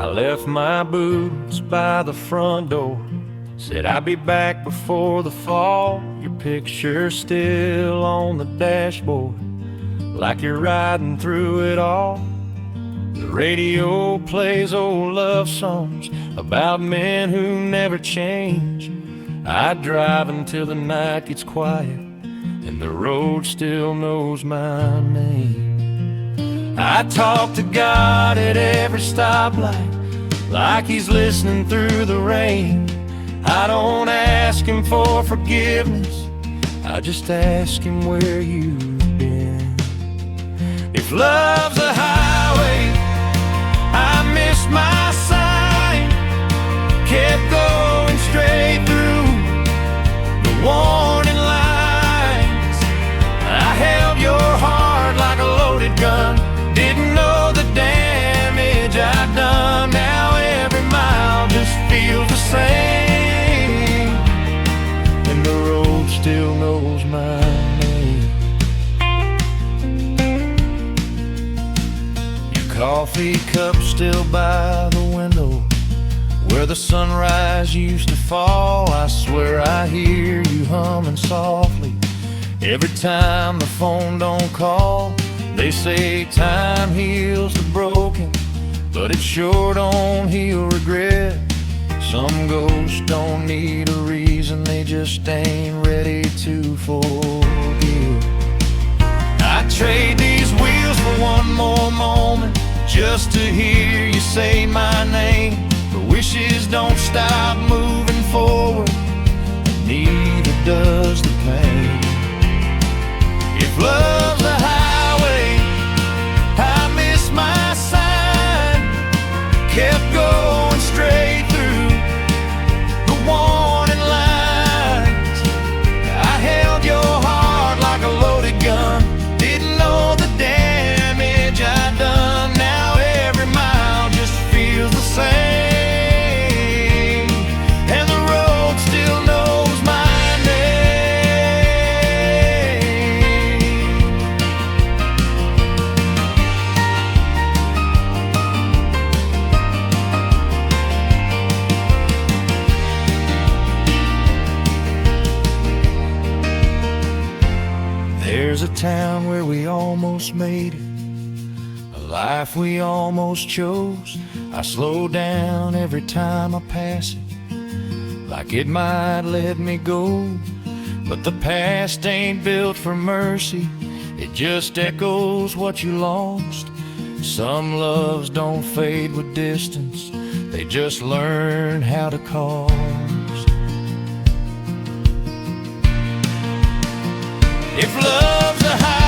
left my boots by the front door. Said I'd be back before the fall. Your picture's still on the dashboard, like you're riding through it all. The radio plays old love songs about men who never change. I drive until the night gets quiet and the road still knows my name. I talk to God at every stoplight, like He's listening through the rain. I don't ask Him for forgiveness, I just ask Him where you've been. If love's a highway, I missed my sign, kept going straight through the warning lights. I held your heart like a loaded gun, didn't know the damage I'd done. Now every mile just feels the same, and the road still knows my name. Your coffee cup still by the window, where the sunrise used to fall. I swear I hear you humming softly every time the phone don't call. They say time heals the broken, but it sure don't heal regret. Some ghosts don't need a reason, they just ain't ready to forgive. I trade these wheels for one more moment, just to hear you say my name. The wishes don't stop moving forward, and neither does the pain. If love's a highway, I missed my sign, kept going straight through the warning lights. I held your heart like a loaded gun, didn't know the damage I'd done. Now every mile just feels the same, there's a town where we almost made it, a life we almost chose. I slow down every time I pass it, like it might let me go. But the past ain't built for mercy, it just echoes what you lost. Some loves don't fade with distance, they just learn how to cost. If love's a high